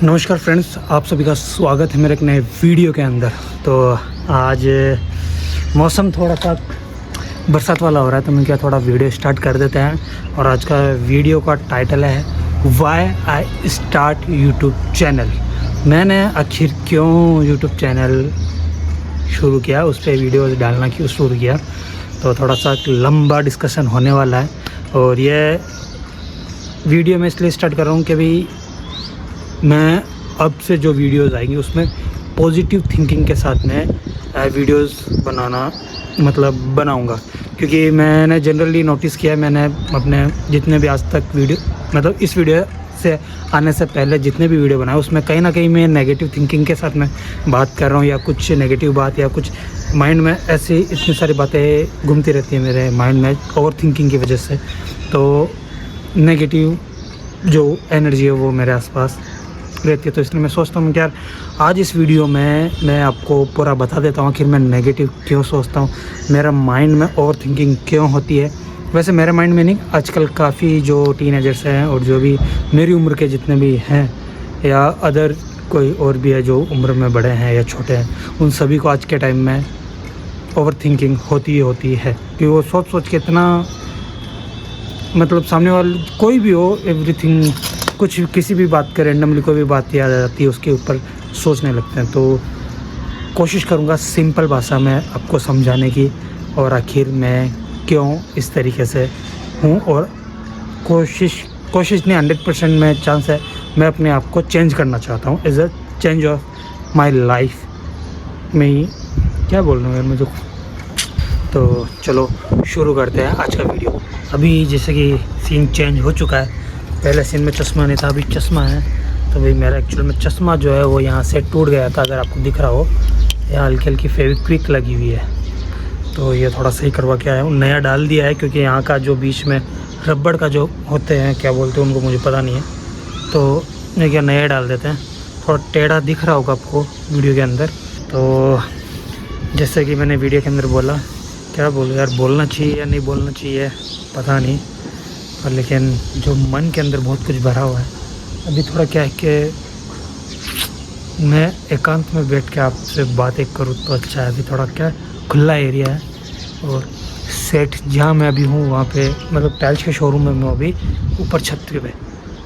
नमस्कार फ्रेंड्स, आप सभी का स्वागत है मेरे एक नए वीडियो के अंदर। तो आज मौसम थोड़ा सा बरसात वाला हो रहा है, तो मैं क्या थोड़ा वीडियो स्टार्ट कर देते हैं। और आज का वीडियो का टाइटल है why I start YouTube channel. मैंने आखिर क्यों यूट्यूब चैनल शुरू किया, उस पर वीडियो डालना क्यों शुरू किया। तो थोड़ा सा लंबा डिस्कशन होने वाला है। और ये वीडियो मैं इसलिए स्टार्ट कर रहा हूँ कि भाई मैं अब से जो वीडियोस आएंगी उसमें पॉजिटिव थिंकिंग के साथ में वीडियोस बनाऊंगा। क्योंकि मैंने जनरली नोटिस किया है, मैंने अपने जितने भी आज तक वीडियो इस वीडियो से आने से पहले जितने भी वीडियो बनाए उसमें कहीं ना कहीं मैं नेगेटिव थिंकिंग के साथ में बात कर रहा हूँ, या कुछ नेगेटिव बात या कुछ माइंड में ऐसी इतनी सारी बातें घूमती रहती हैं मेरे माइंड में ओवर थिंकिंग की वजह से। तो नेगेटिव जो एनर्जी है वो मेरे आसपास रहती है। तो इसलिए मैं सोचता हूँ कि यार आज इस वीडियो में मैं आपको पूरा बता देता हूँ कि मैं नेगेटिव क्यों सोचता हूँ, मेरा माइंड में ओवर थिंकिंग क्यों होती है। वैसे मेरे माइंड में नहीं, आजकल काफ़ी जो टीनेजर्स हैं और जो भी मेरी उम्र के जितने भी हैं या अदर कोई और भी है जो उम्र में बड़े हैं या छोटे हैं, उन सभी को आज के टाइम में ओवर थिंकिंग होती है। कि वो सोच के इतना सामने वाले कोई भी हो, एवरीथिंग कुछ किसी भी बात का रैंडमली कोई भी बात याद आ जाती है, उसके ऊपर सोचने लगते हैं। तो कोशिश करूँगा सिंपल भाषा में आपको समझाने की, और आखिर मैं क्यों इस तरीके से हूँ। और कोशिश नहीं, 100% में चांस है मैं अपने आप को चेंज करना चाहता हूँ, as a change of my life में। क्या बोल रहा हूँ यार मुझे। तो चलो शुरू करते हैं आज का वीडियो। अभी जैसे कि सीन चेंज हो चुका है, पहले सीन में चश्मा नहीं था, अभी चश्मा है। तो भाई मेरा एक्चुअल में चश्मा जो है वो यहाँ से टूट गया था, अगर आपको दिख रहा हो। यहाँ हल्की हल्की फेविक्विक लगी हुई है, तो ये थोड़ा सही करवा के आया हूँ। नया डाल दिया है क्योंकि यहाँ का जो बीच में रबड़ का जो होते हैं, क्या बोलते हैं उनको, मुझे पता नहीं है। तो ये क्या नया डाल देते हैं। थोड़ा टेढ़ा दिख रहा होगा आपको वीडियो के अंदर। तो जैसे कि मैंने वीडियो के अंदर बोला, क्या बोलूँ यार, बोलना चाहिए या नहीं बोलना चाहिए पता नहीं, और लेकिन जो मन के अंदर बहुत कुछ भरा हुआ है। अभी थोड़ा क्या है कि मैं एकांत में बैठ के आपसे बातें करूँ तो अच्छा है। अभी थोड़ा क्या खुला एरिया है, और सेट जहाँ मैं अभी हूँ वहाँ पे टाइल्स के शोरूम में मैं अभी ऊपर छत पे,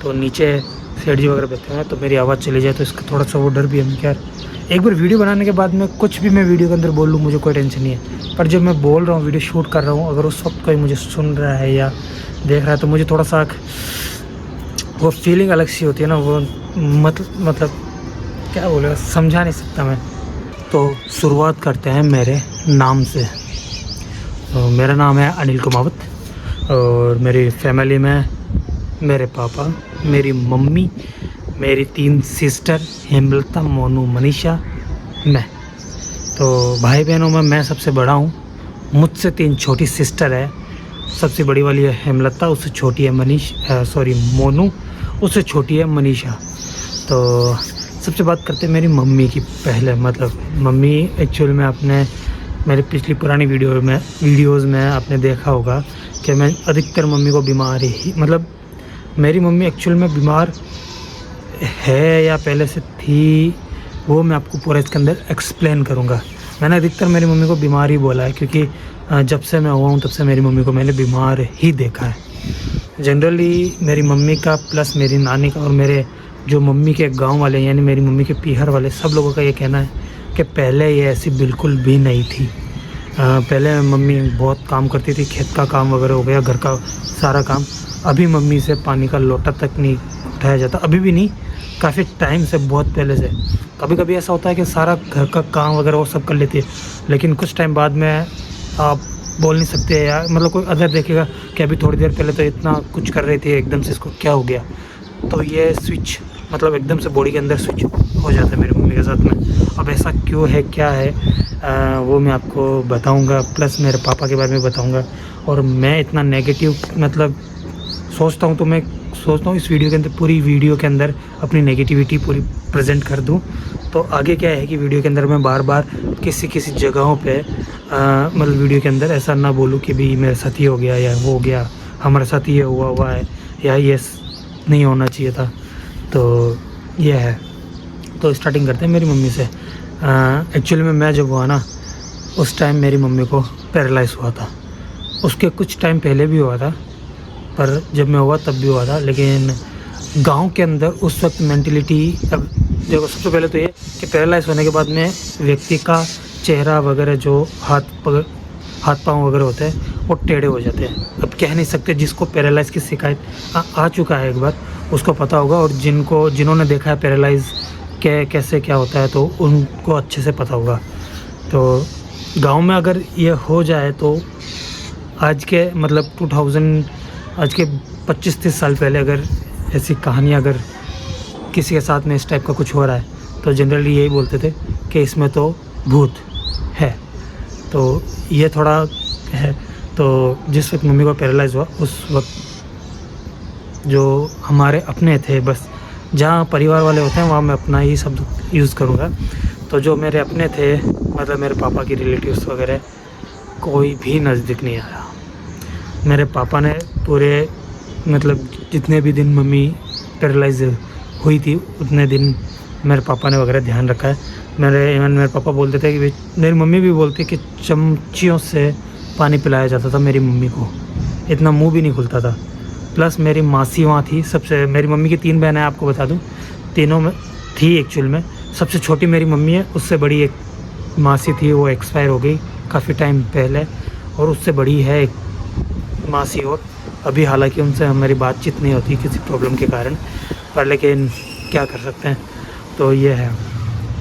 तो नीचे सेठ जी वगैरह बैठे हैं, तो मेरी आवाज़ चली जाए तो इसका थोड़ा सा वो डर भी है। क्या एक बार वीडियो बनाने के बाद में कुछ भी मैं वीडियो के अंदर बोल लूँ, मुझे कोई टेंशन नहीं है। पर जब मैं बोल रहा हूँ, वीडियो शूट कर रहा हूँ, अगर उस वक्त कोई मुझे सुन रहा है या देख रहा है, तो मुझे थोड़ा सा वो फीलिंग अलग सी होती है ना। वो मतलब क्या बोलेगा, समझा नहीं सकता मैं। तो शुरुआत करते हैं मेरे नाम से। तो मेरा नाम है अनिल कुमावत, और मेरी फैमिली में मेरे पापा, मेरी मम्मी, मेरी 3 सिस्टर हेमलता, मोनू, मनीषा, मैं। तो भाई बहनों में मैं सबसे बड़ा हूँ। मुझसे 3 छोटी सिस्टर है। सबसे बड़ी वाली है हेमलता, उससे छोटी है मोनू, उससे छोटी है मनीषा। तो सबसे बात करते हैं मेरी मम्मी की पहले। मम्मी एक्चुअल में आपने मेरे पिछली पुरानी वीडियोज़ में आपने देखा होगा कि मैं अधिकतर मम्मी को बीमार ही मेरी मम्मी एक्चुअल में बीमार है या पहले से थी, वो मैं आपको पूरा इसके अंदर एक्सप्लेन करूँगा। मैंने अधिकतर मेरी मम्मी को बीमार ही बोला है, क्योंकि जब से मैं हुआ हूँ तब से मेरी मम्मी को मैंने बीमार ही देखा है। जनरली मेरी मम्मी का प्लस मेरी नानी का और मेरे जो मम्मी के गांव वाले यानी मेरी मम्मी के पीहर वाले सब लोगों का ये कहना है कि पहले ये ऐसी बिल्कुल भी नहीं थी। पहले मम्मी बहुत काम करती थी, खेत का काम वगैरह हो गया, घर का सारा काम। अभी मम्मी से पानी का लोटा तक नहीं उठाया जाता, अभी भी नहीं, काफ़ी टाइम से, बहुत पहले से। कभी कभी ऐसा होता है कि सारा घर का काम वगैरह वो सब कर लेती है, लेकिन कुछ टाइम बाद में आप बोल नहीं सकते यार, कोई अदर देखेगा कि अभी थोड़ी देर पहले तो इतना कुछ कर रही थी, एकदम से इसको क्या हो गया। तो ये स्विच एकदम से बॉडी के अंदर स्विच हो जाता है मेरी मम्मी के साथ में। अब ऐसा क्यों है, क्या है, वो मैं आपको बताऊंगा, प्लस मेरे पापा के बारे में बताऊंगा। और मैं इतना नेगेटिव सोचता हूँ, तो मैं सोचता हूँ इस वीडियो के अंदर, पूरी वीडियो के अंदर अपनी नेगेटिविटी पूरी प्रेजेंट कर दूँ। तो आगे क्या है कि वीडियो के अंदर मैं बार बार किसी जगहों पे वीडियो के अंदर ऐसा ना बोलूँ कि भाई मेरे साथ ये हो गया या वो हो गया, हमारे साथ ये हुआ है या ये नहीं होना चाहिए था। तो ये है। तो स्टार्टिंग करते हैं मेरी मम्मी से। एक्चुअली में मैं जब हुआ ना, उस टाइम मेरी मम्मी को पैरालाइज़ हुआ था। उसके कुछ टाइम पहले भी हुआ था, पर जब मैं हुआ तब भी हुआ था। लेकिन गांव के अंदर उस वक्त मेंटलिटी, अब देखो सबसे पहले तो ये कि पैरालाइज़ होने के बाद में व्यक्ति का चेहरा वगैरह, जो हाथ पाँव वगैरह होते हैं, वो टेढ़े हो जाते हैं। अब कह नहीं सकते, जिसको पैरालाइज़ की शिकायत आ चुका है एक बार, उसको पता होगा, और जिन्होंने देखा है पैरालाइज़ कैसे क्या होता है, तो उनको अच्छे से पता होगा। तो गांव में अगर ये हो जाए तो आज के मतलब 2000, आज के 25-30 साल पहले अगर ऐसी कहानी अगर किसी के साथ में इस टाइप का कुछ हो रहा है, तो जनरली यही बोलते थे कि इसमें तो भूत है। तो ये थोड़ा है। तो जिस वक्त मम्मी को पैरालाइज़ हुआ, उस वक्त जो हमारे अपने थे, बस जहाँ परिवार वाले होते हैं वहाँ मैं अपना ही शब्द यूज़ करूँगा। तो जो मेरे अपने थे, मतलब मेरे पापा की रिलेटिव्स वगैरह, कोई भी नज़दीक नहीं आया। मेरे पापा ने पूरे मतलब जितने भी दिन मम्मी पैरालाइज हुई थी, उतने दिन मेरे पापा ने वगैरह ध्यान रखा है। मेरे पापा बोलते थे कि मेरी मम्मी भी बोलती कि चमचियों से पानी पिलाया जाता था मेरी मम्मी को, इतना मुंह भी नहीं खुलता था। प्लस मेरी मासी वहाँ थी सबसे, मेरी मम्मी की 3 बहनें हैं, आपको बता दूँ, तीनों में थी एक्चुअल में। सबसे छोटी मेरी मम्मी है, उससे बड़ी एक मासी थी, वो एक्सपायर हो गई काफ़ी टाइम पहले, और उससे बड़ी है एक मासी और अभी, हालांकि उनसे हमारी बातचीत नहीं होती किसी प्रॉब्लम के कारण, पर लेकिन क्या कर सकते हैं। तो ये है।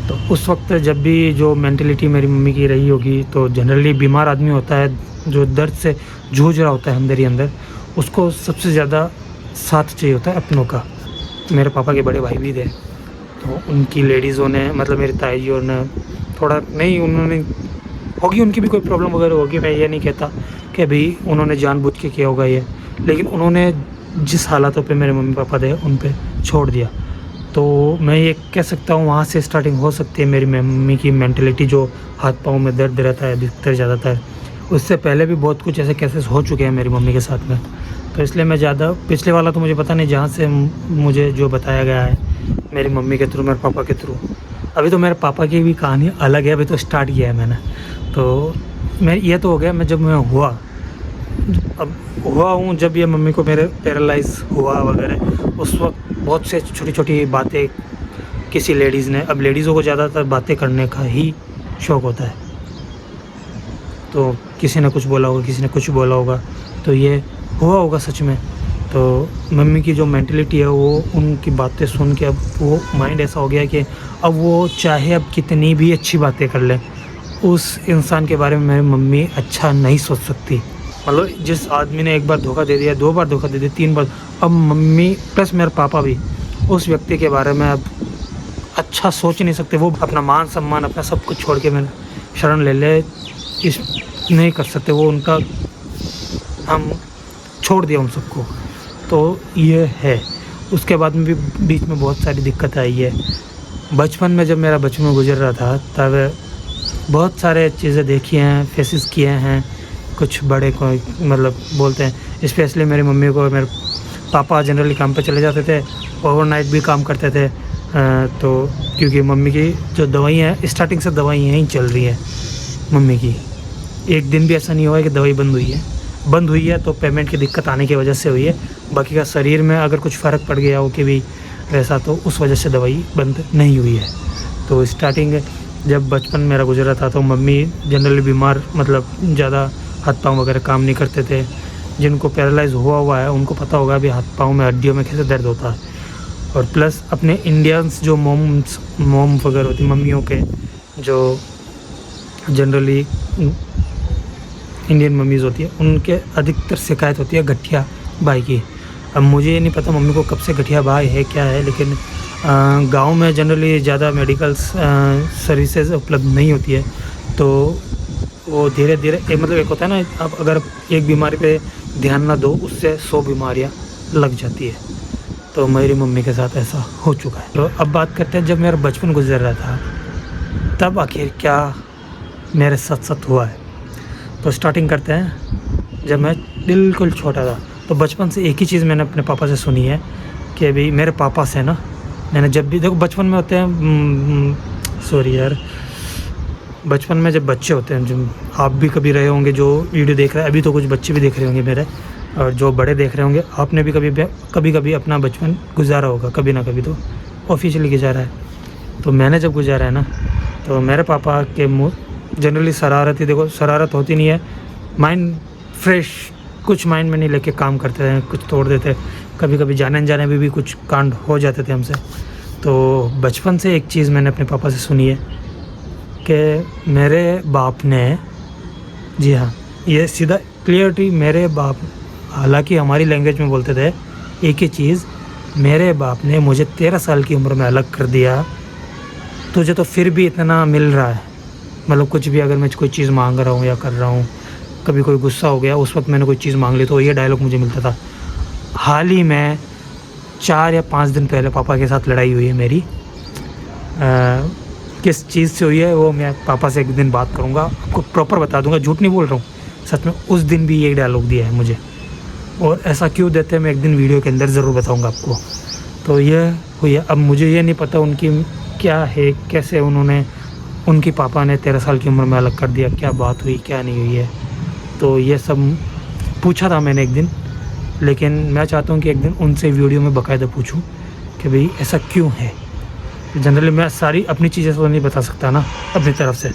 तो उस वक्त जब भी जो मेंटलिटी मेरी मम्मी की रही होगी, तो जनरली बीमार आदमी होता है जो दर्द से जूझ रहा होता है अंदर ही अंदर, उसको सबसे ज़्यादा साथ चाहिए होता है अपनों का। मेरे पापा के बड़े भाई भी थे, तो उनकी लेडीज़ों ने, मतलब मेरी ताई जी और ने थोड़ा नहीं, उन्होंने होगी उनकी भी कोई प्रॉब्लम वगैरह होगी, मैं ये नहीं कहता कि भाई उन्होंने जानबूझ के किया होगा ये, लेकिन उन्होंने जिस हालातों पे मेरे मम्मी पापा थे उन पे छोड़ दिया। तो मैं ये कह सकता हूँ वहाँ से स्टार्टिंग हो सकती है मेरी मम्मी की मेंटलिटी, जो हाथ पाँव में दर्द रहता है अधिकतर ज़्यादातर। उससे पहले भी बहुत कुछ ऐसे केसेस हो चुके हैं मेरी मम्मी के साथ में, तो इसलिए मैं ज़्यादा पिछले वाला तो मुझे पता नहीं, जहाँ से मुझे जो बताया गया है मेरी मम्मी के थ्रू, मेरे पापा के थ्रू। अभी तो मेरे पापा की भी कहानी अलग है, अभी तो स्टार्ट किया है मैंने। तो मैं ये तो हो गया, मैं जब मैं हुआ हूँ, जब ये मम्मी को मेरे पैरालाइज़ हुआ वगैरह, उस वक्त बहुत से छोटी छोटी बातें किसी लेडीज़ ने, अब लेडीज़ों को ज़्यादातर बातें करने का ही शौक़ होता है, तो किसी ने कुछ बोला होगा, किसी ने कुछ बोला होगा, तो ये हुआ होगा सच में। तो मम्मी की जो मेंटलिटी है, वो उनकी बातें सुन के अब वो माइंड ऐसा हो गया कि अब वो चाहे अब कितनी भी अच्छी बातें कर ले, उस इंसान के बारे में मेरी मम्मी अच्छा नहीं सोच सकती। मतलब जिस आदमी ने एक बार धोखा दे दिया, 2 बार धोखा दे दिया, 3 बार, अब मम्मी प्लस मेरे पापा भी उस व्यक्ति के बारे में अब अच्छा सोच नहीं सकते। वो अपना मान सम्मान, अपना सब कुछ छोड़ के मेरे शरण ले ले, इस नहीं कर सकते वो, उनका हम छोड़ दिया उन सबको। तो ये है। उसके बाद में भी बीच में बहुत सारी दिक्कत आई है। बचपन में जब मेरा बचपन गुजर रहा था, तब बहुत सारे चीज़ें देखी हैं, फेसेस किए हैं, कुछ बड़े को मतलब बोलते हैं। स्पेशली मेरी मम्मी को, मेरे पापा जनरली काम पे चले जाते थे, ओवरनाइट भी काम करते थे, तो क्योंकि मम्मी की जो दवाइयाँ हैं, स्टार्टिंग से दवाइयाँ ही चल रही हैं मम्मी की। एक दिन भी ऐसा नहीं हुआ है कि दवाई बंद हुई है तो पेमेंट की दिक्कत आने की वजह से हुई है। बाकी का शरीर में अगर कुछ फ़र्क पड़ गया हो कि भी वैसा, तो उस वजह से दवाई बंद नहीं हुई है। तो स्टार्टिंग जब बचपन मेरा गुजरा था, तो मम्मी जनरली बीमार, मतलब ज़्यादा हाथ पाँव वगैरह काम नहीं करते थे। जिनको पैरालाइज़ हुआ है उनको पता होगा भी हाथ पाँव में, हड्डियों में कैसे दर्द होता है। और प्लस अपने इंडियंस जो मोम वगैरह होती, मम्मियों के जो जनरली इंडियन मम्मीज़ होती है, उनके अधिकतर शिकायत होती है गठिया बाई की। अब मुझे ये नहीं पता मम्मी को कब से गठिया बाई है क्या है, लेकिन गांव में जनरली ज़्यादा मेडिकल सर्विसेज उपलब्ध नहीं होती है, तो वो धीरे धीरे मतलब एक होता है ना, अब अगर एक बीमारी पे ध्यान ना दो, उससे 100 बीमारियाँ लग जाती है। तो मेरी मम्मी के साथ ऐसा हो चुका है। तो अब बात करते हैं जब मेरा बचपन गुजर रहा था, तब आखिर क्या मेरे साथ हुआ है। तो स्टार्टिंग करते हैं जब मैं बिल्कुल छोटा था। तो बचपन से एक ही चीज़ मैंने अपने पापा से सुनी है कि भाई मेरे पापा से ना मैंने जब भी देखो बचपन में होते हैं, सॉरी यार, बचपन में जब बच्चे होते हैं, जो आप भी कभी रहे होंगे जो वीडियो देख रहे हैं, अभी तो कुछ बच्चे भी देख रहे होंगे मेरे, और जो बड़े देख रहे होंगे, आपने भी कभी अपना बचपन गुजारा होगा, कभी ना कभी तो ऑफिशियली गुजारा है। तो मैंने जब गुजारा है ना, तो मेरे पापा के मुँह जनरली शरारत ही, देखो शरारत होती नहीं है, माइंड फ्रेश, कुछ माइंड में नहीं लेके काम करते हैं, कुछ तोड़ देते, कभी कभी जाने अनजाने में भी कुछ कांड हो जाते थे हमसे। तो बचपन से एक चीज़ मैंने अपने पापा से सुनी है कि मेरे बाप ने, जी हाँ, ये सीधा क्लियरिटी, मेरे बाप, हालांकि हमारी लैंग्वेज में बोलते थे एक ही चीज़, मेरे बाप ने मुझे 13 साल की उम्र में अलग कर दिया, तुझे तो फिर भी इतना मिल रहा है, मतलब कुछ भी अगर मैं कोई चीज़ मांग रहा हूँ या कर रहा हूँ, कभी कोई गुस्सा हो गया, उस वक्त मैंने कोई चीज़ मांग ली तो ये डायलॉग मुझे मिलता था। हाल ही में 4 या 5 दिन पहले पापा के साथ लड़ाई हुई है मेरी, किस चीज़ से हुई है वो मैं पापा से एक दिन बात करूँगा, आपको प्रॉपर बता दूँगा, झूठ नहीं बोल रहा हूँ, सच में उस दिन भी ये डायलॉग दिया है मुझे, और ऐसा क्यों देते हैं मैं एक दिन वीडियो के अंदर ज़रूर बताऊँगा आपको। तो ये हुई है। अब मुझे ये नहीं पता उनकी क्या है, कैसे उन्होंने, उनकी पापा ने 13 साल की उम्र में अलग कर दिया, क्या बात हुई क्या नहीं हुई है, तो ये सब पूछा था मैंने एक दिन, लेकिन मैं चाहता हूँ कि एक दिन उनसे वीडियो में बाकायदा पूछूं कि भाई ऐसा क्यों है। जनरली मैं सारी अपनी चीज़ें तो नहीं बता सकता ना, अपनी तरफ से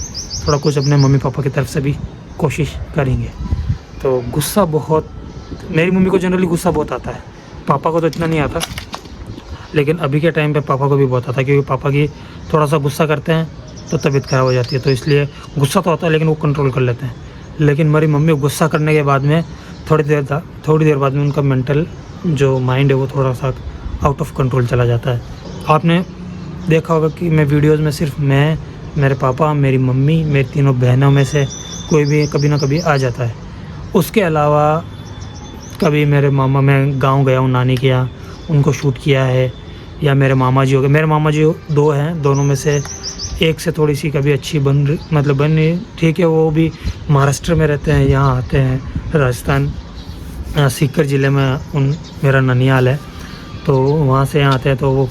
थोड़ा कुछ अपने मम्मी पापा की तरफ से भी कोशिश करेंगे। तो गुस्सा बहुत, मेरी मम्मी को जनरली गुस्सा बहुत आता है, पापा को तो इतना नहीं आता, लेकिन अभी के टाइम पे पापा को भी बहुत आता है, क्योंकि पापा की थोड़ा सा गुस्सा करते हैं तो तबीयत ख़राब हो जाती है, तो इसलिए गुस्सा तो आता है लेकिन वो कंट्रोल कर लेते हैं। लेकिन मेरी मम्मी गुस्सा करने के बाद में थोड़ी देर बाद में उनका मेंटल जो माइंड है वो थोड़ा सा आउट ऑफ कंट्रोल चला जाता है। आपने देखा होगा कि मैं वीडियोस में सिर्फ मैं, मेरे पापा, मेरी मम्मी, मेरी तीनों बहनों में से कोई भी कभी ना कभी आ जाता है। उसके अलावा कभी मेरे मामा, मैं गांव गया हूँ नानी के यहाँ, उनको शूट किया है, या मेरे मामा जी हो गए, मेरे मामा जी 2 हैं, दोनों में से एक से थोड़ी सी कभी अच्छी बन रही, ठीक है, वो भी महाराष्ट्र में रहते हैं, यहाँ आते हैं राजस्थान सीकर ज़िले में मेरा ननियाल है, तो वहाँ से यहाँ आते हैं, तो वो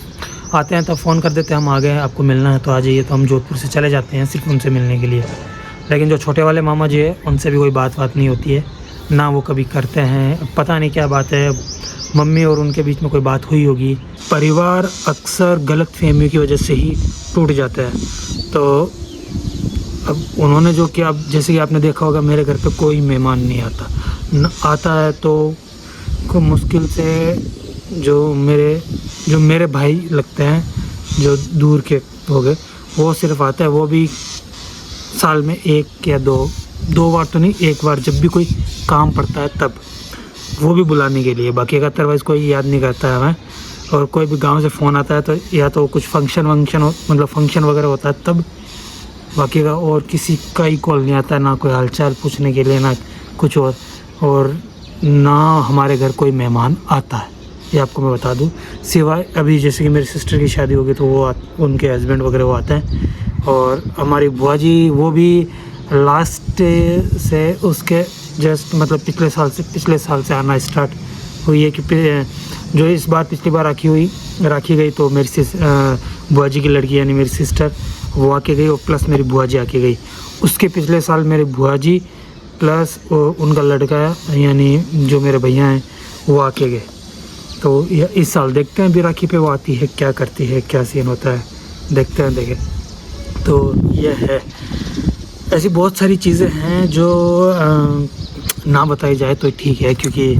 आते हैं तो फ़ोन कर देते हैं, हम आ गए, आपको मिलना है तो आ जाइए, तो हम जोधपुर से चले जाते हैं सिर्फ उनसे मिलने के लिए। लेकिन जो छोटे वाले मामा जी है उनसे भी कोई बात नहीं होती है, ना वो कभी करते हैं, पता नहीं क्या बात है, मम्मी और उनके बीच में कोई बात हुई होगी। परिवार अक्सर गलत फहमियों की वजह से ही टूट जाता है। तो अब उन्होंने जो किया, अब जैसे कि आपने देखा होगा मेरे घर पे कोई मेहमान नहीं आता है तो खूब मुश्किल से जो मेरे भाई लगते हैं, जो दूर के हो गए, वो सिर्फ आता है, वो भी साल में 1 या 2 बार तो नहीं, 1 बार जब भी कोई काम पड़ता है तब, वो भी बुलाने के लिए, बाकी का अदरवाइज़ कोई याद नहीं करता है हमें। और कोई भी गांव से फ़ोन आता है तो या तो कुछ फंक्शन मतलब फंक्शन वगैरह होता है तब, बाकी का और किसी का ही कॉल नहीं आता है, ना कोई हालचाल पूछने के लिए, ना कुछ और ना हमारे घर कोई मेहमान आता है, ये आपको मैं बता दूं। सिवाय अभी जैसे कि मेरी सिस्टर की शादी होगी तो वो उनके हस्बैंड वगैरह वो आते हैं, और हमारी बुआ जी वो भी लास्ट से उसके जस्ट मतलब पिछले साल से आना स्टार्ट हुई है, कि जो इस बार पिछली बार राखी गई तो मेरी बुआ जी की लड़की यानी मेरी सिस्टर वो आके गई, और प्लस मेरी बुआ जी आके गई। उसके पिछले साल मेरी बुआ जी प्लस उनका लड़का यानी जो मेरे भैया हैं वो आके गए। तो इस साल देखते हैं भी राखी पे वो आती है, क्या करती है, क्या सीन होता है, देखते हैं देखें। तो यह है, ऐसी बहुत सारी चीज़ें हैं जो ना बताई जाए तो ठीक है, क्योंकि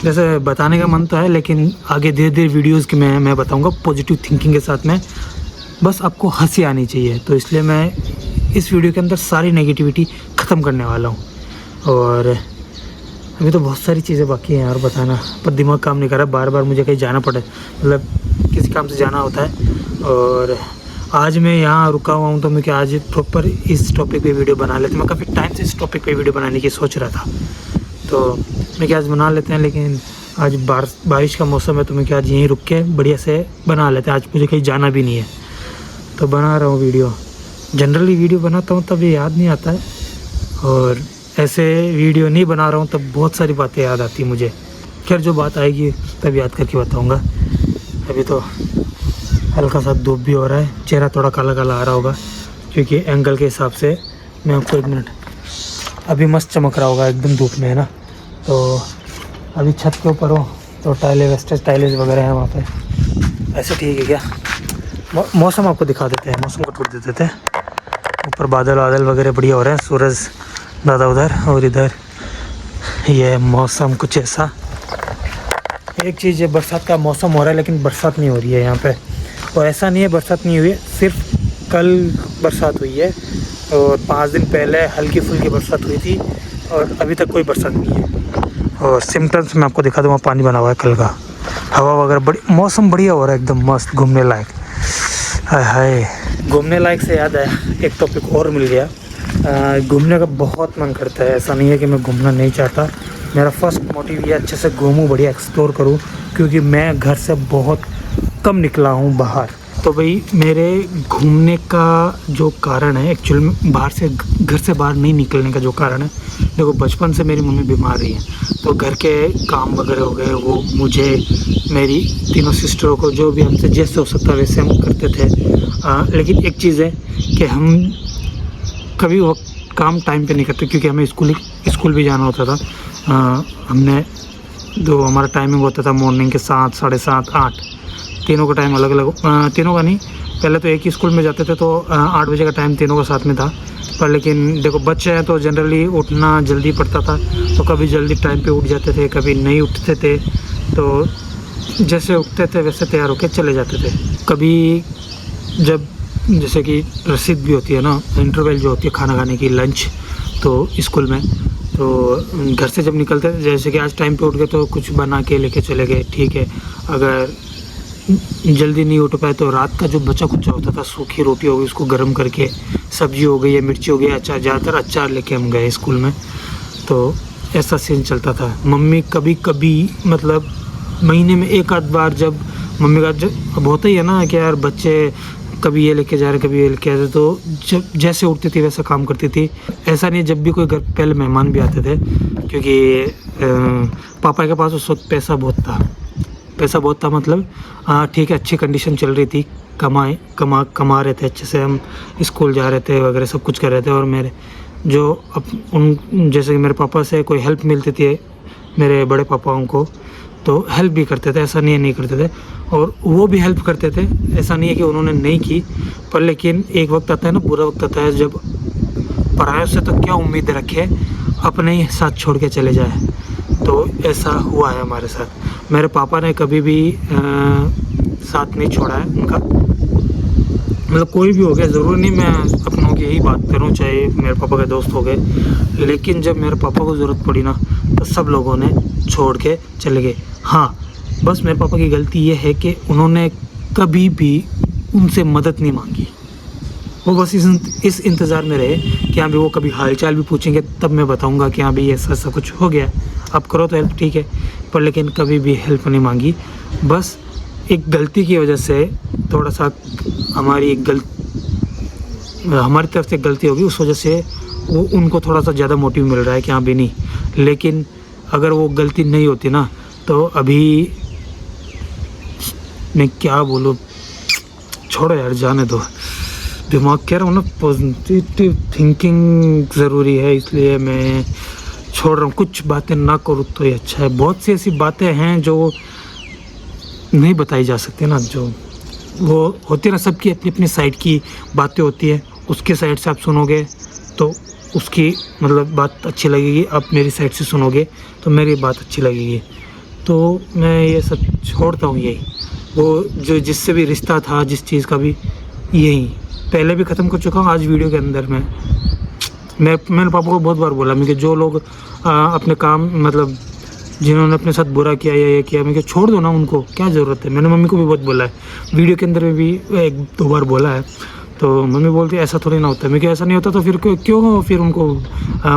जैसे बताने का मन तो है, लेकिन आगे धीरे धीरे वीडियोज़ के मैं बताऊंगा पॉजिटिव थिंकिंग के साथ में, बस आपको हंसी आनी चाहिए। तो इसलिए मैं इस वीडियो के अंदर सारी नेगेटिविटी ख़त्म करने वाला हूँ। और अभी तो बहुत सारी चीज़ें बाकी हैं यार बताना, पर दिमाग काम नहीं कर रहा, बार बार मुझे कहीं जाना पड़े, मतलब किसी काम से जाना होता है। और आज मैं यहाँ रुका हुआ हूँ तो मैं क्या आज प्रॉपर इस टॉपिक पे वीडियो बना लेते हैं। मैं काफ़ी टाइम से इस टॉपिक पे वीडियो बनाने की सोच रहा था, तो मैं क्या आज बना लेते हैं, लेकिन आज बारिश का मौसम है तो मैं क्या आज यहीं रुक के बढ़िया से बना लेते हैं। आज मुझे कहीं जाना भी नहीं है तो बना रहा हूँ वीडियो। जनरली वीडियो बनाता हूँ तब ये याद नहीं आता है, और ऐसे वीडियो नहीं बना रहा हूँ तब बहुत सारी बातें याद आती हैं मुझे। खैर जो बात आएगी तब याद करके बताऊँगा। अभी तो हल्का सा धूप भी हो रहा है, चेहरा थोड़ा काला काला आ रहा होगा क्योंकि एंगल के हिसाब से। मैं आपको 1 मिनट, अभी मस्त चमक रहा होगा एकदम धूप में, है ना। तो अभी छत के ऊपर हो तो टाइलें वेस्टेज टाइलें वगैरह हैं वहाँ पे। ऐसे ठीक है क्या? मौसम आपको दिखा देते हैं, मौसम को टूट देते हैं। ऊपर बादल वादल वगैरह बढ़िया हो रहे हैं, सूरज दादा उधर और इधर। ये मौसम कुछ ऐसा। एक चीज़, ये बरसात का मौसम हो रहा है लेकिन बरसात नहीं हो रही है यहाँ पे। और ऐसा नहीं है बरसात नहीं हुई है, सिर्फ कल बरसात हुई है और 5 दिन पहले हल्की फुल्की बरसात हुई थी और अभी तक कोई बरसात नहीं है। और सिम्टम्स मैं आपको दिखा दूँ, वहाँ पानी बना हुआ है कल का। हवा वगैरह बड़ी, मौसम बढ़िया हो रहा है एकदम मस्त, घूमने लायक। हाय हाय, घूमने लायक से याद आया, एक टॉपिक और मिल गया। घूमने का बहुत मन करता है, ऐसा नहीं है कि मैं घूमना नहीं चाहता। मेरा फर्स्ट मोटिव ये अच्छे से घूमूं, बढ़िया एक्सप्लोर करूं, क्योंकि मैं घर से बहुत कम निकला हूं बाहर। तो भाई मेरे घूमने का जो कारण है, एक्चुअल में घर से बाहर नहीं निकलने का जो कारण है, देखो बचपन से मेरी मम्मी बीमार रही है, तो घर के काम वगैरह हो गए, वो मुझे, मेरी तीनों सिस्टरों को, जो भी हमसे जैसे हो सकता वैसे हम करते थे। लेकिन एक चीज़ है कि हम कभी वो काम टाइम पे नहीं करते, क्योंकि हमें स्कूल भी जाना होता था। हमने जो हमारा टाइमिंग होता था मॉर्निंग के 7, 7:30, 8, तीनों का टाइम अलग अलग, तीनों का नहीं, पहले तो एक ही स्कूल में जाते थे तो 8 बजे का टाइम तीनों का साथ में था। पर लेकिन देखो बच्चे हैं तो जनरली उठना जल्दी पड़ता था, तो कभी जल्दी टाइम पे उठ जाते थे, कभी नहीं उठते थे। तो जैसे उठते थे वैसे तैयार होकर चले जाते थे। कभी जब जैसे कि रसीद भी होती है ना, इंटरवल जो होती है खाना खाने की, लंच, तो स्कूल में, तो घर से जब निकलते थे, जैसे कि आज टाइम पे उठ गए तो कुछ बना के लेके चले गए, ठीक है। अगर जल्दी नहीं उठ पाए तो रात का जो बचा कुचा होता था, सूखी रोटी हो गई, उसको गर्म करके, सब्जी हो गई या मिर्ची हो गई, अचार, ज़्यादातर अचार लेके हम गए स्कूल में। तो ऐसा सीन चलता था। मम्मी कभी कभी, मतलब महीने में एक आध बार, जब मम्मी का, जब अब होता ही है ना कि यार बच्चे कभी ये लेके जा रहे, कभी ये लेके आ रहे, तो जब जैसे उठती थी वैसा काम करती थी। ऐसा नहीं, जब भी कोई घर, पहले मेहमान भी आते थे, क्योंकि पापा के पास उस वक्त पैसा बहुत था, मतलब ठीक है, अच्छी कंडीशन चल रही थी, कमा रहे थे अच्छे से, हम स्कूल जा रहे थे वगैरह, सब कुछ कर रहे थे। और मेरे जो जैसे कि मेरे पापा से कोई हेल्प मिलती थी, मेरे बड़े पापाओं को, तो हेल्प भी करते थे, ऐसा नहीं करते थे। और वो भी हेल्प करते थे, ऐसा नहीं है कि उन्होंने नहीं की। पर लेकिन एक वक्त आता है ना, बुरा वक्त आता है, जब परायों से तो क्या उम्मीद रखे, अपने ही साथ छोड़ के चले जाए। तो ऐसा हुआ है हमारे साथ। मेरे पापा ने कभी भी साथ नहीं छोड़ा है उनका, मतलब कोई भी हो गया, ज़रूरी नहीं मैं अपनों की यही बात करूं, चाहे मेरे पापा के दोस्त हो गए, लेकिन जब मेरे पापा को ज़रूरत पड़ी ना, तो सब लोगों ने छोड़ के चले गए। हाँ, बस मेरे पापा की गलती ये है कि उन्होंने कभी भी उनसे मदद नहीं मांगी। वो बस इस इंतज़ार में रहे कि हाँ भी वो कभी हालचाल भी पूछेंगे, तब मैं बताऊंगा कि हाँ भी ऐसा कुछ हो गया, आप करो तो हेल्प, ठीक है। पर लेकिन कभी भी हेल्प नहीं मांगी। बस एक गलती की वजह से, थोड़ा सा हमारी तरफ से गलती होगी, उस वजह से वो उनको थोड़ा सा ज़्यादा मोटिव मिल रहा है कि हाँ भी नहीं। लेकिन अगर वो गलती नहीं होती ना, तो अभी मैं क्या बोलूँ, छोड़ो यार, जाने दो। दिमाग कह रहा हूँ ना, पॉजिटिव थिंकिंग ज़रूरी है, इसलिए मैं छोड़ रहा हूँ। कुछ बातें ना करूँ तो ये अच्छा है। बहुत सी ऐसी बातें हैं जो नहीं बताई जा सकती ना, जो वो होती है ना, सबकी अपनी अपनी साइड की बातें होती है। उसके साइड से आप सुनोगे तो उसकी मतलब बात अच्छी लगेगी, आप मेरी साइड से सुनोगे तो मेरी बात अच्छी लगेगी। तो मैं ये सब छोड़ता हूँ। यही वो जो जिससे भी रिश्ता था, जिस चीज़ का भी, यही पहले भी ख़त्म कर चुका हूँ। आज वीडियो के अंदर मैंने पापा को बहुत बार बोला, मैं कि जो लोग अपने काम, मतलब जिन्होंने अपने साथ बुरा किया या ये किया, मैं कि छोड़ दो ना, उनको क्या ज़रूरत है। मैंने मम्मी को भी बहुत बोला है, वीडियो के अंदर में भी 1-2 बार बोला है। तो मम्मी बोलती है ऐसा थोड़ी ना होता है। मैं कि ऐसा नहीं होता तो फिर क्यों फिर उनको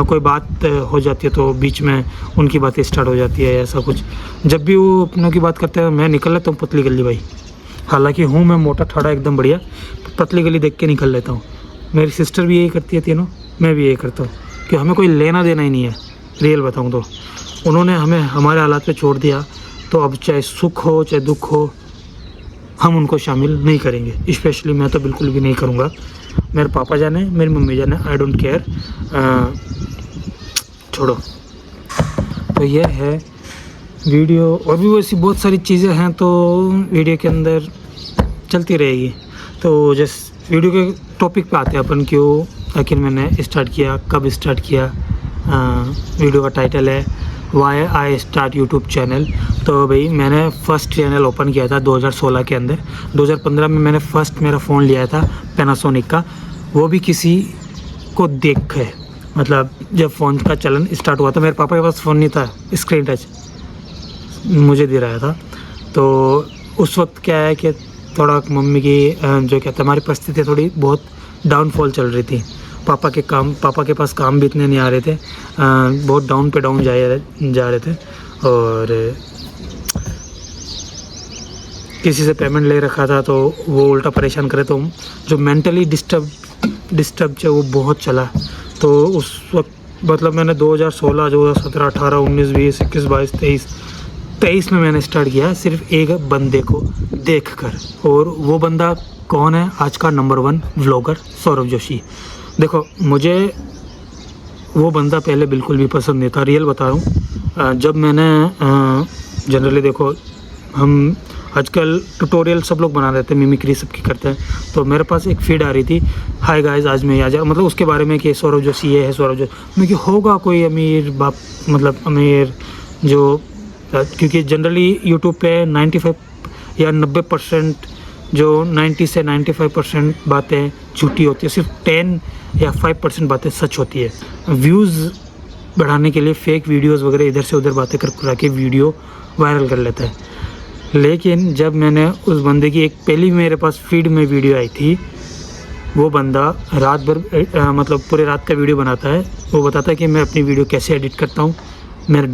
कोई बात हो जाती है तो बीच में उनकी बातें स्टार्ट हो जाती है, ऐसा कुछ। जब भी वो अपनों की बात करते हैं, मैं निकल लेता हूँ पतली गली भाई। हालांकि हूँ मैं मोटा ठाड़ा एकदम बढ़िया, पतली गली देख के निकल लेता हूँ। मेरी सिस्टर भी यही करती है तीनों, मैं भी यही करता हूँ, कि हमें कोई लेना देना ही नहीं है। रियल बताऊँ तो उन्होंने हमें हमारे हालात पे छोड़ दिया, तो अब चाहे सुख हो चाहे दुख हो, हम उनको शामिल नहीं करेंगे। स्पेशली मैं तो बिल्कुल भी नहीं करूँगा। मेरे पापा जाने, मेरी मम्मी जाने, आई डोंट केयर, छोड़ो। तो ये है वीडियो, और भी वैसी बहुत सारी चीज़ें हैं तो वीडियो के अंदर चलती रहेगी। तो जैसे वीडियो के टॉपिक पे आते हैं अपन, क्यों आखिर मैंने स्टार्ट किया, कब स्टार्ट किया। वीडियो का टाइटल है why I start YouTube channel. तो भाई मैंने फ़र्स्ट चैनल ओपन किया था 2016 के अंदर। 2015 में मैंने फ़र्स्ट मेरा फ़ोन लिया था पैनासोनिक का, वो भी किसी को देख के, मतलब जब फ़ोन का चलन स्टार्ट हुआ था। मेरे पापा के पास फ़ोन नहीं था, स्क्रीन टच मुझे दे रहा था। तो उस वक्त क्या है कि थोड़ा मम्मी की जो कहते हैं, हमारी परिस्थिति थोड़ी बहुत डाउनफॉल चल रही थी। पापा के पास काम भी इतने नहीं आ रहे थे, बहुत डाउन पे डाउन जा रहे थे। और किसी से पेमेंट ले रखा था तो वो उल्टा परेशान करे, तो जो मेंटली डिस्टर्ब है वो बहुत चला। तो उस वक्त मतलब मैंने 2016, 2017, 18, 19, 20, 21, 22, 23 में मैंने स्टार्ट किया सिर्फ एक बंदे को देखकर। और वो बंदा कौन है? आज का नंबर 1 व्लॉगर सौरभ जोशी। देखो, मुझे वो बंदा पहले बिल्कुल भी पसंद नहीं था, रियल बता रहा हूँ। जब मैंने जनरली देखो, हम आजकल ट्यूटोरियल सब लोग बना रहे थे, मिमिक्री सबकी करते हैं। तो मेरे पास एक फीड आ रही थी, हाय गाइस आज मैं आ जा, मतलब उसके बारे में कि सौरभ जोशी ये है, सौरभ जोशी। मैं कि होगा कोई अमीर बाप, मतलब अमीर जो, क्योंकि जनरली यूट्यूब पे 95 या 90% जो 90 से 95% बातें झूठी होती है, सिर्फ 10 या 5% बातें सच होती है। व्यूज़ बढ़ाने के लिए फेक वीडियोस वगैरह इधर से उधर बातें कर के वीडियो वायरल कर लेता है। लेकिन जब मैंने उस बंदे की एक पहली मेरे पास फीड में वीडियो आई थी, वो बंदा रात भर मतलब पूरे रात का वीडियो बनाता है। वो बताता है कि मैं अपनी वीडियो कैसे एडिट करता हूँ, मेरा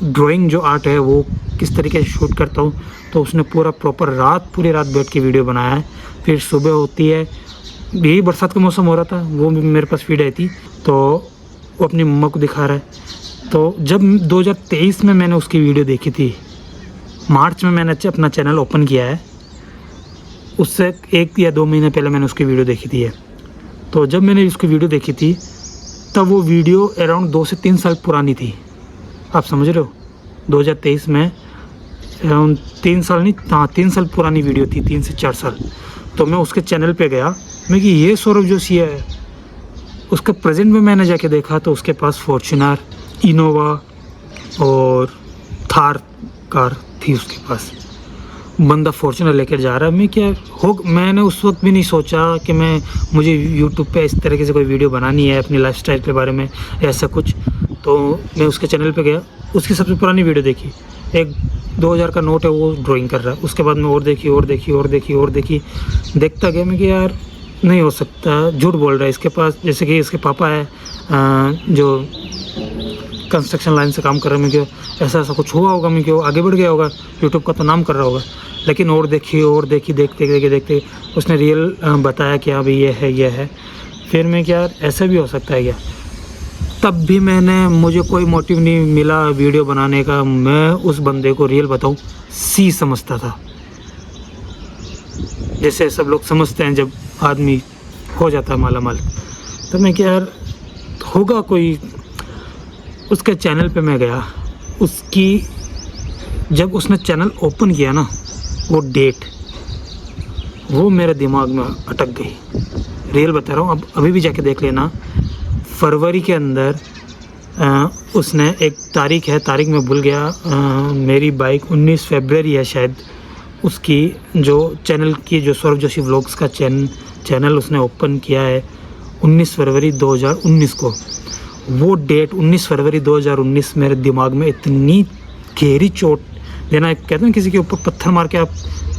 ड्राइंग जो आर्ट है वो किस तरीके से शूट करता हूँ। तो उसने पूरी रात बैठ के वीडियो बनाया है। फिर सुबह होती है, यही बरसात का मौसम हो रहा था, वो भी मेरे पास फीड आई थी, तो वो अपनी मम्मा को दिखा रहा है। तो जब 2023 में मैंने उसकी वीडियो देखी थी, मार्च में मैंने अपना चैनल ओपन किया है, उससे 1 या 2 महीने पहले मैंने उसकी वीडियो देखी थी। तो जब मैंने उसकी वीडियो देखी थी तब वो वीडियो अराउंड 2 से 3 साल पुरानी थी। आप समझ रहे हो, 2023 में अराउंड 3 साल नहीं, हाँ 3 साल पुरानी वीडियो थी, 3 से 4 साल। तो मैं उसके चैनल पे गया, मैं कि ये सौरभ जोशी है। उसका प्रेजेंट में मैंने जाके देखा तो उसके पास फॉर्च्यूनर, इनोवा और थार कार थी उसके पास। बंदा फॉर्च्यूनर लेकर जा रहा है। मैं क्या मैंने उस वक्त भी नहीं सोचा कि मुझे यूट्यूब पे इस तरीके से कोई वीडियो बनानी है अपनी लाइफस्टाइल के बारे में, ऐसा कुछ। तो मैं उसके चैनल पे गया, उसकी सबसे पुरानी वीडियो देखी, एक 2000 का नोट है वो ड्राइंग कर रहा है। उसके बाद मैं और देखी, देखता गया मैं कि यार नहीं हो सकता, झूठ बोल रहा है इसके पास। जैसे कि इसके पापा है जो कंस्ट्रक्शन लाइन से काम कर रहे हैं, मैं क्यों ऐसा कुछ हुआ होगा, मैं क्यों आगे बढ़ गया होगा, यूट्यूब का तो नाम कर रहा होगा। लेकिन और देखी देखते उसने रियल बताया कि हाँ भाई ये है। फिर मैं क्या ऐसा भी हो सकता है क्या? तब भी मुझे कोई मोटिव नहीं मिला वीडियो बनाने का। मैं उस बंदे को रियल बताऊँ सी समझता था, जैसे सब लोग समझते हैं जब आदमी हो जाता है माला माल। तो मैं क्या यार होगा कोई। उसके चैनल पे मैं गया, जब उसने चैनल ओपन किया ना, वो डेट वो मेरे दिमाग में अटक गई। रियल बता रहा हूँ, अब अभी भी जाके देख लेना। फरवरी के अंदर उसने एक तारीख मैं भूल गया, मेरी बाइक 19 फरवरी है शायद। उसकी जो चैनल की जो सौरभ जोशी व्लॉग्स का चैनल उसने ओपन किया है 19 फरवरी 2019 को। वो डेट 19 फरवरी 2019 मेरे दिमाग में इतनी गहरी चोट देना, कहते हैं किसी के ऊपर पत्थर मार के आप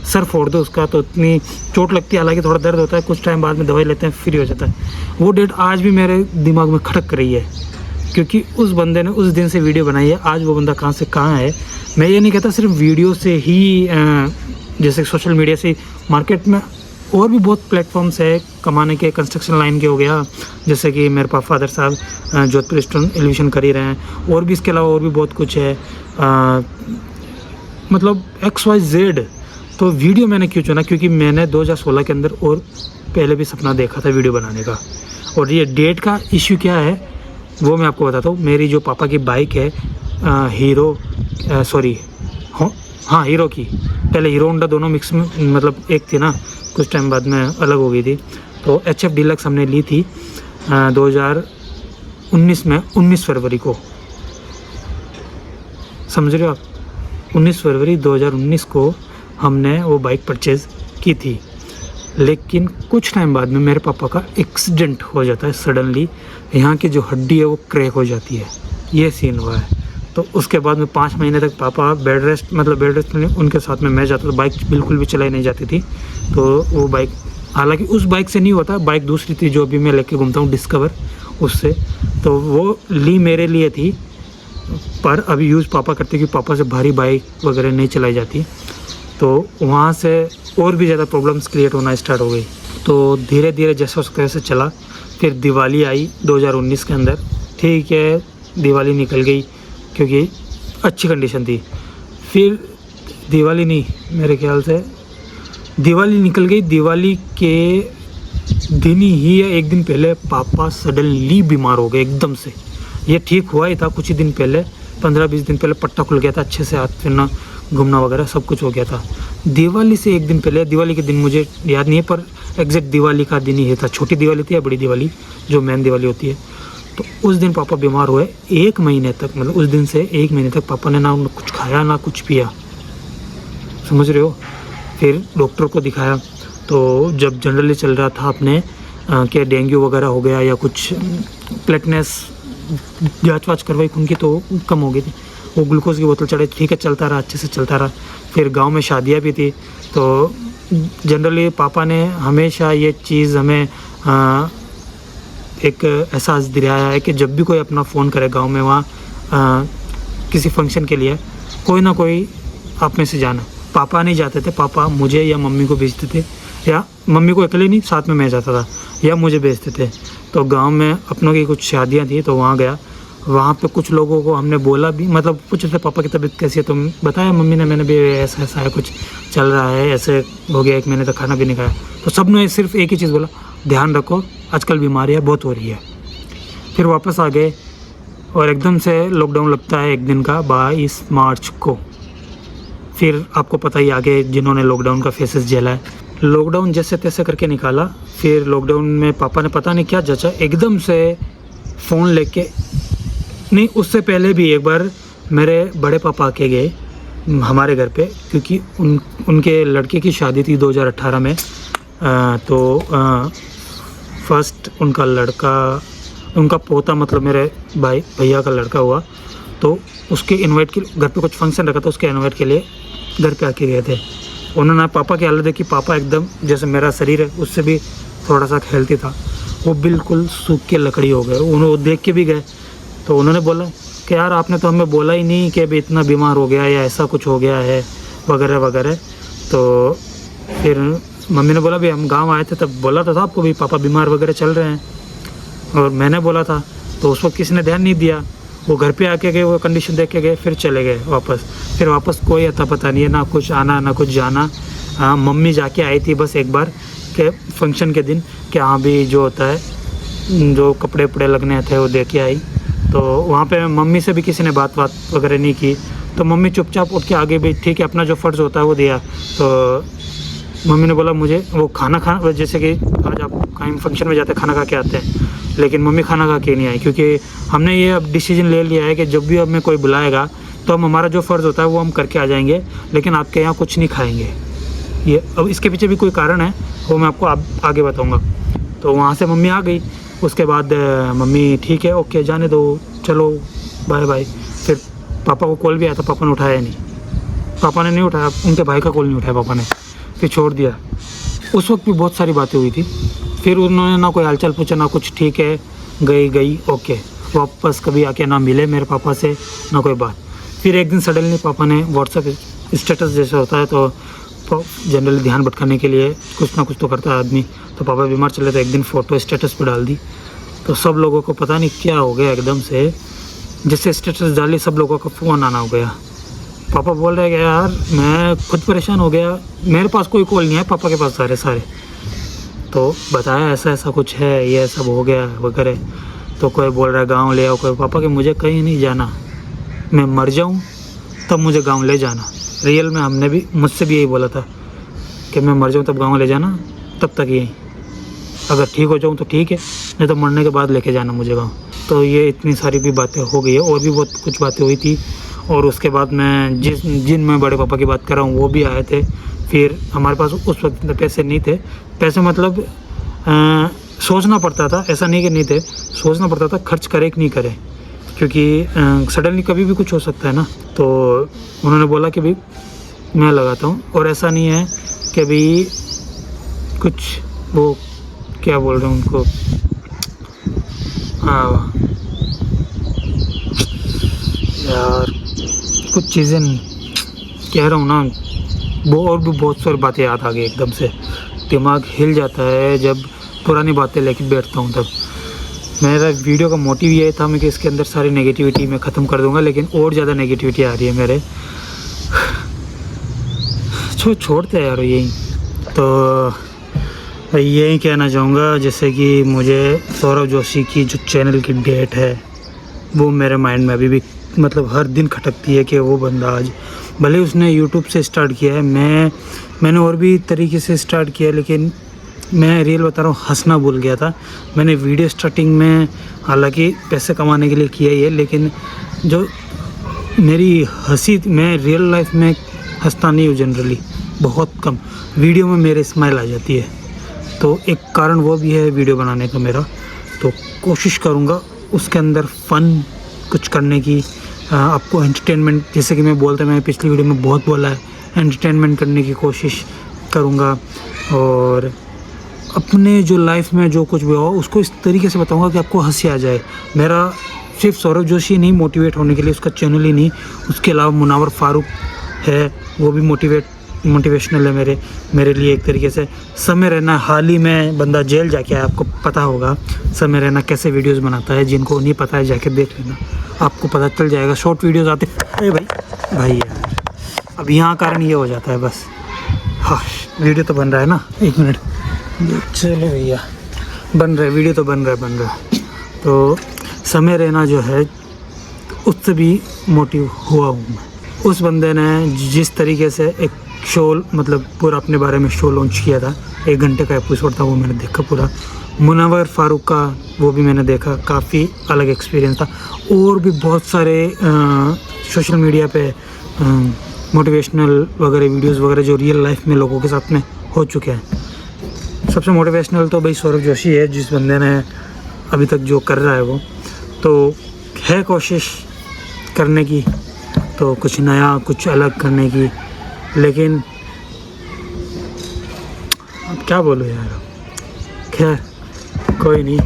सर फोड़ दो उसका, तो इतनी चोट लगती है। हालांकि थोड़ा दर्द होता है, कुछ टाइम बाद में दवाई लेते हैं फ्री हो जाता है। वो डेट आज भी मेरे दिमाग में खटक रही है, क्योंकि उस बंदे ने उस दिन से वीडियो बनाई है। आज वो बंदा कहाँ से कहाँ है। मैं ये नहीं कहता सिर्फ वीडियो से ही, जैसे सोशल मीडिया से, मार्केट में और भी बहुत प्लेटफॉर्म्स है कमाने के। कंस्ट्रक्शन लाइन के हो गया, जैसे कि मेरे पापा फादर साहब जोधपुर स्टोन एलिवेशन कर ही रहे हैं। और भी इसके अलावा और भी बहुत कुछ है, मतलब XYZ तो वीडियो मैंने क्यों चुना, क्योंकि मैंने 2016 के अंदर और पहले भी सपना देखा था वीडियो बनाने का। और ये डेट का इश्यू क्या है वो मैं आपको बताता हूँ। मेरी जो पापा की बाइक है हीरो की, पहले हीरो होंडा दोनों मिक्स में, मतलब एक थी ना, कुछ टाइम बाद में अलग हो गई थी। तो HF डीलक्स हमने ली थी 2019 में, 19 फरवरी को, समझ रहे हो आप, 19 फरवरी 2019 को हमने वो बाइक परचेज़ की थी। लेकिन कुछ टाइम बाद में मेरे पापा का एक्सीडेंट हो जाता है सडनली, यहाँ की जो हड्डी है वो क्रैक हो जाती है, ये सीन हुआ है। तो उसके बाद में 5 महीने तक पापा बेड रेस्ट में, उनके साथ में मैं जाता था, बाइक बिल्कुल भी चलाई नहीं जाती थी। तो वो बाइक, हालांकि उस बाइक से नहीं होता, बाइक दूसरी थी जो अभी मैं लेके घूमता हूँ, डिस्कवर, उससे, तो वो ली मेरे लिए थी, पर अभी यूज़ पापा करते कि पापा से भारी बाइक वगैरह नहीं चलाई जाती। तो वहाँ से और भी ज़्यादा प्रॉब्लम्स क्रिएट होना स्टार्ट हो गई। तो धीरे धीरे जैसे हो सकता है वैसे चला। फिर दिवाली आई 2019 के अंदर, ठीक है, दिवाली निकल गई क्योंकि अच्छी कंडीशन थी। फिर दिवाली नहीं, मेरे ख्याल से दिवाली निकल गई, दिवाली के दिन ही या एक दिन पहले पापा सडनली बीमार हो गए एकदम से। ये ठीक हुआ ही था कुछ ही दिन पहले, 15-20 दिन पहले पट्टा खुल गया था, अच्छे से हाथ फिरना घूमना वगैरह सब कुछ हो गया था। दिवाली से एक दिन पहले, दिवाली के दिन मुझे याद नहीं है पर एग्जैक्ट दिवाली का दिन ही था, छोटी दिवाली थी या बड़ी दिवाली जो मेन दिवाली होती है। तो उस दिन पापा बीमार हुए 1 महीने तक, मतलब उस दिन से 1 महीने तक पापा ने ना कुछ खाया ना कुछ पिया, समझ रहे हो। फिर डॉक्टर को दिखाया, तो जब जनरली चल रहा था अपने कि डेंगू वगैरह हो गया या कुछ प्लेटनेस, जाँच वाच करवाई खून की तो कम हो गई थी। वो ग्लूकोज की बोतल चढ़े, ठीक है, चलता रहा, अच्छे से चलता रहा। फिर गांव में शादियां भी थी, तो जनरली पापा ने हमेशा ये चीज़ हमें एक एहसास दिलाया है कि जब भी कोई अपना फ़ोन करे गांव में, वहाँ किसी फंक्शन के लिए कोई ना कोई आप में से जाना। पापा नहीं जाते थे, पापा मुझे या मम्मी को भेजते थे, या मम्मी को अकेले नहीं, साथ में मैं जाता था, या मुझे भेजते थे। तो गांव में अपनों की कुछ शादियां थी, तो वहाँ गया। वहाँ पे कुछ लोगों को हमने बोला भी, मतलब पूछे थे पापा की तबीयत कैसी है, तो बताया मम्मी ने, मैंने भी ऐसा ऐसा है, कुछ चल रहा है, ऐसे हो गया, 1 महीने तक खाना भी नहीं खाया। तो सब ने सिर्फ एक ही चीज़ बोला, ध्यान रखो, आजकल बीमारियाँ बहुत हो रही है। फिर वापस आ गए और एकदम से लॉकडाउन लगता है एक दिन का 22 मार्च को। फिर आपको पता ही आगे जिन्होंने लॉकडाउन का फेसेस झेला है, लॉकडाउन जैसे तैसे करके निकाला। फिर लॉकडाउन में पापा ने पता नहीं क्या जचा, एकदम से फ़ोन लेके, नहीं उससे पहले भी एक बार मेरे बड़े पापा आके गए हमारे घर पे, क्योंकि उनके लड़के की शादी थी 2018 में। फर्स्ट उनका पोता, मतलब मेरे भैया का लड़का हुआ, तो उसके इनवाइट के घर पे कुछ फंक्शन रखा था, उसके इनवाइट के लिए घर पे आके गए थे। उन्होंने पापा की हालत देखी, पापा एकदम जैसे मेरा शरीर है उससे भी थोड़ा सा हेल्थी था, वो बिल्कुल सूख के लकड़ी हो गए। उन्होंने देख के भी गए, तो उन्होंने बोला कि यार आपने तो हमें बोला ही नहीं कि अभी इतना बीमार हो गया या ऐसा कुछ हो गया है वगैरह वगैरह। तो फिर मम्मी ने बोला, भी हम गांव आए थे तब बोला था आपको भी पापा बीमार वगैरह चल रहे हैं, और मैंने बोला था, तो उस वक्त किसी ने ध्यान नहीं दिया। वो घर पे आके गए, वो कंडीशन देख के गए, फिर चले गए वापस। फिर वापस कोई अता पता नहीं है, ना कुछ आना ना कुछ जाना। हाँ, मम्मी जाके आई थी बस एक बार के फंक्शन के दिन, कि हाँ भी जो होता है, जो कपड़े वपड़े लगने थे वो दे के आई। तो वहाँ पे मम्मी से भी किसी ने बात वगैरह नहीं की, तो मम्मी चुपचाप उठ के आगे भी, ठीक है, अपना जो फ़र्ज़ होता है वो दिया। तो मम्मी ने बोला मुझे वो खाना, जैसे कि आज आप कहीं फंक्शन में जाते हैं खाना खा के आते हैं, लेकिन मम्मी खाना खा के नहीं आई, क्योंकि हमने ये अब डिसीजन ले लिया है कि जब भी हमें कोई बुलाएगा तो हम हमारा जो फ़र्ज़ होता है वो हम करके आ जाएंगे, लेकिन आपके यहाँ कुछ नहीं खाएंगे। ये अब इसके पीछे भी कोई कारण है, वो मैं आपको आगे बताऊँगा। तो वहाँ से मम्मी आ गई, उसके बाद मम्मी ठीक है, ओके, जाने दो, चलो बाय बाय। फिर पापा को कॉल भी आया था, पापा ने उठाया नहीं, पापा ने नहीं उठाया, उनके भाई का कॉल नहीं उठाया पापा ने, फिर छोड़ दिया। उस वक्त भी बहुत सारी बातें हुई थी। फिर उन्होंने ना कोई हालचाल पूछा ना कुछ, ठीक है, गई ओके, वापस कभी आके ना मिले मेरे पापा से, ना कोई बात। फिर एक दिन सडनली पापा ने व्हाट्सएप स्टेटस जैसे होता है, तो जनरली ध्यान भटकाने के लिए कुछ ना कुछ तो करता है आदमी, तो पापा बीमार चले तो एक दिन फ़ोटो स्टेटस पर डाल दी। तो सब लोगों को पता नहीं क्या हो गया, एकदम से जैसे स्टेटस डाली सब लोगों का फ़ोन आना हो गया पापा बोल रहे हैं कि यार मैं खुद परेशान हो गया, मेरे पास कोई कॉल नहीं है, पापा के पास सारे। तो बताया ऐसा ऐसा कुछ है, ये सब हो गया वगैरह। तो कोई बोल रहा है गांव ले आओ, कोई पापा कि मुझे कहीं नहीं जाना, मैं मर जाऊं तब मुझे गांव ले जाना। रियल में हमने भी, मुझसे भी यही बोला था कि मैं मर जाऊं तब गांव ले जाना, तब तक यही, अगर ठीक हो जाऊं तो ठीक है, नहीं तो मरने के बाद लेके जाना मुझे गाँव। तो ये इतनी सारी भी बातें हो गई है, और भी बहुत कुछ बातें हुई थी। और उसके बाद मैं जिन मैं बड़े पापा की बात कर रहा हूँ वो भी आए थे। फिर हमारे पास उस वक्त इतने पैसे नहीं थे, पैसे मतलब सोचना पड़ता था, ऐसा नहीं कि नहीं थे, सोचना पड़ता था खर्च करे कि नहीं करे, क्योंकि सडनली कभी भी कुछ हो सकता है ना। तो उन्होंने बोला कि भाई मैं लगाता हूँ, और ऐसा नहीं है कि भाई कुछ वो क्या बोल रहे हैं उनको, हाँ यार कुछ चीज़ें कह रहा हूँ ना, वो और भी बहुत सारी बातें याद आ गई, एकदम से दिमाग हिल जाता है जब पुरानी बातें लेके बैठता हूँ। तब मेरा वीडियो का मोटिव ये था मैं कि इसके अंदर सारी नेगेटिविटी मैं ख़त्म कर दूंगा, लेकिन और ज़्यादा नेगेटिविटी आ रही है मेरे। छोड़ते हैं यार यही। तो यही कहना चाहूँगा, जैसे कि मुझे सौरभ जोशी की जो चैनल की डेट है वो मेरे माइंड में अभी भी मतलब हर दिन खटकती है कि वो बंदा आज, भले उसने यूट्यूब से स्टार्ट किया है, मैंने और भी तरीके से स्टार्ट किया, लेकिन मैं रियल बता रहा हूँ हंसना भूल गया था। मैंने वीडियो स्टार्टिंग में हालांकि पैसे कमाने के लिए किया ही है, लेकिन जो मेरी हंसी, मैं रियल लाइफ में हंसता नहीं हूँ जनरली, बहुत कम, वीडियो में मेरे स्माइल आ जाती है। तो एक कारण वो भी है वीडियो बनाने का मेरा। तो कोशिश करूँगा उसके अंदर फ़न कुछ करने की, आपको एंटरटेनमेंट, जैसे कि मैंने पिछली वीडियो में बहुत बोला है, एंटरटेनमेंट करने की कोशिश करूँगा, और अपने जो लाइफ में जो कुछ भी हो उसको इस तरीके से बताऊँगा कि आपको हंसी आ जाए। मेरा सिर्फ सौरभ जोशी नहीं मोटिवेट होने के लिए, उसका चैनल ही नहीं, उसके अलावा मुनावर फारूक है, वो भी मोटिवेशनल है मेरे लिए एक तरीके से। समय रैना हाल ही में बंदा जेल जाके आया, आपको पता होगा समय रैना कैसे वीडियोस बनाता है, जिनको नहीं पता है जाके देख लेना, आपको पता चल जाएगा। शॉर्ट वीडियोस आते, अरे भाई यार अब यहाँ कारण ये हो जाता है बस। हाँ वीडियो तो बन रहा है ना, 1 मिनट, चलो भैया बन रहा है, वीडियो तो बन रहा है। तो समय रैना जो है उससे भी मोटिव हुआ हूँ मैं। उस बंदे ने जिस तरीके से एक शो मतलब पूरा अपने बारे में शो लॉन्च किया था, 1 घंटे का एपिसोड था, वो मैंने देखा पूरा। मुनावर फारूक का वो भी मैंने देखा, काफ़ी अलग एक्सपीरियंस था। और भी बहुत सारे सोशल मीडिया पे मोटिवेशनल वगैरह वीडियोस वगैरह जो रियल लाइफ में लोगों के साथ में हो चुके हैं। सबसे मोटिवेशनल तो भाई सौरभ जोशी है, जिस बंदे ने अभी तक जो कर रहा है वो तो है कोशिश करने की, तो कुछ नया कुछ अलग करने की, लेकिन अब क्या बोलूँ यार, खैर कोई नहीं,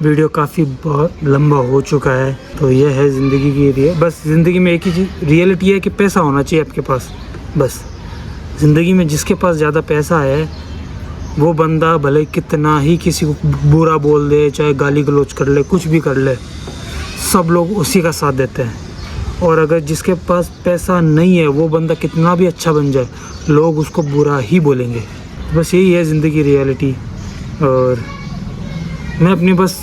वीडियो काफ़ी बहुत लंबा हो चुका है। तो ये है ज़िंदगी की बस ज़िंदगी में एक ही चीज़ रियलिटी है कि पैसा होना चाहिए आपके पास। बस ज़िंदगी में जिसके पास ज़्यादा पैसा है वो बंदा भले कितना ही किसी को बुरा बोल दे, चाहे गाली गलौज कर ले, कुछ भी कर ले, सब लोग उसी का साथ देते हैं। और अगर जिसके पास पैसा नहीं है वो बंदा कितना भी अच्छा बन जाए, लोग उसको बुरा ही बोलेंगे। बस यही है ज़िंदगी रियलिटी। और मैं अपनी बस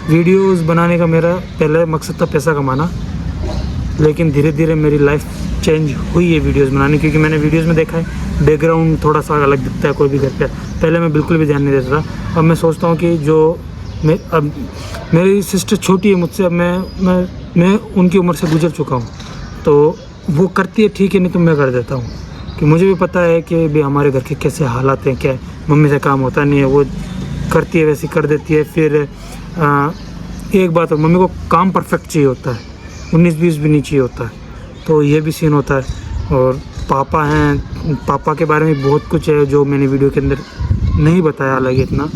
वीडियोस बनाने का मेरा पहला मकसद था पैसा कमाना, लेकिन धीरे धीरे मेरी लाइफ चेंज हुई है वीडियोस बनाने, क्योंकि मैंने वीडियोस में देखा है बैकग्राउंड थोड़ा सा अलग दिखता है कोई भी घर पे। पहले मैं बिल्कुल भी ध्यान नहीं देता था, अब मैं सोचता हूँ कि अब मेरी सिस्टर छोटी है मुझसे, अब मैं उनकी उम्र से गुजर चुका हूँ, तो वो करती है ठीक है, नहीं तो मैं कर देता हूँ, कि मुझे भी पता है कि भाई हमारे घर के कैसे हालात हैं, क्या मम्मी से काम होता नहीं है, वो करती है वैसे कर देती है। फिर एक बात है, मम्मी को काम परफेक्ट चाहिए होता है, 19-20 भी नहीं चाहिए होता है, तो ये भी सीन होता है। और पापा हैं, पापा के बारे में बहुत कुछ है जो मैंने वीडियो के अंदर नहीं बताया अलग इतना।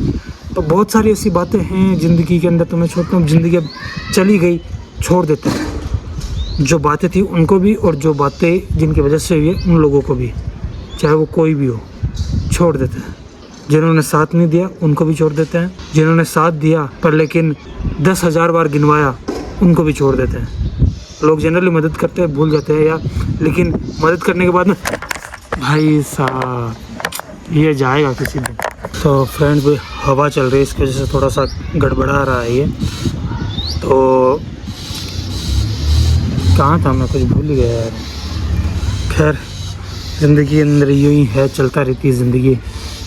तो बहुत सारी ऐसी बातें हैं ज़िंदगी के अंदर, तो मैं सोचता हूँ ज़िंदगी अब चली गई, छोड़ देते हैं। जो बातें थी उनको भी, और जो बातें जिनकी वजह से हुई है उन लोगों को भी, चाहे वो कोई भी हो, छोड़ देते हैं। जिन्होंने साथ नहीं दिया उनको भी छोड़ देते हैं, जिन्होंने साथ दिया पर लेकिन 10,000 बार गिनवाया उनको भी छोड़ देते हैं। लोग जनरली मदद करते हैं भूल जाते हैं या, लेकिन मदद करने के बाद ना भाई साहब ये जाएगा किसी दिन। तो फ्रेंड्स हवा चल रही है, इसकी वजह से थोड़ा सा गड़बड़ा रहा है ये। तो कहाँ था मैं, कुछ भूल ही गया यार। खैर ज़िंदगी अंदर यूँ ही है, चलता रहती है ज़िंदगी,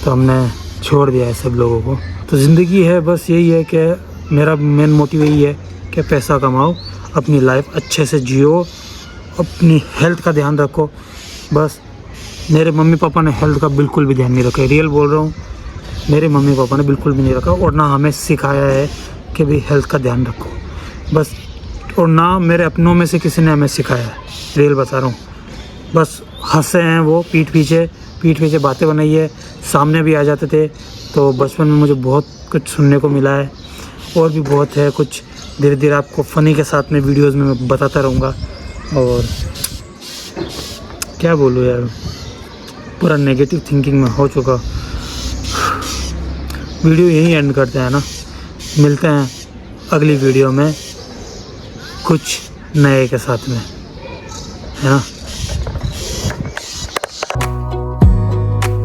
तो हमने छोड़ दिया है सब लोगों को। तो ज़िंदगी है, बस यही है कि मेरा मेन मोटिव यही है कि पैसा कमाओ, अपनी लाइफ अच्छे से जियो, अपनी हेल्थ का ध्यान रखो। बस मेरे मम्मी पापा ने हेल्थ का बिल्कुल भी ध्यान नहीं रखा, रियल बोल रहा हूँ, मेरे मम्मी पापा ने बिल्कुल भी नहीं रखा, और ना हमें सिखाया है कि भी हेल्थ का ध्यान रखो बस, और ना मेरे अपनों में से किसी ने हमें सिखाया है, रियल बता रहा हूँ। बस हंसे हैं वो पीठ पीछे बातें बनाई है, सामने भी आ जाते थे। तो बचपन में मुझे बहुत कुछ सुनने को मिला है, और भी बहुत है कुछ, धीरे धीरे आपको फ़नी के साथ में वीडियोस में मैं बताता रहूँगा। और क्या बोलूँ यार, पूरा नेगेटिव थिंकिंग में हो चुका। वीडियो यहीं एंड करते हैं ना, मिलते हैं अगली वीडियो में कुछ नए के साथ में, है ना।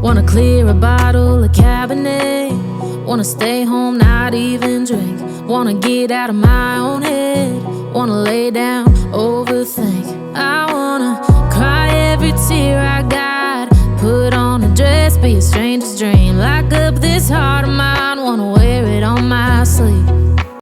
Wanna clear a bottle of Cabernet, wanna stay home, not even drink, wanna get out of my own head, wanna lay down, overthink, I wanna cry every tear I got, put on a dress, be a stranger's dream, lock up this heart of mine.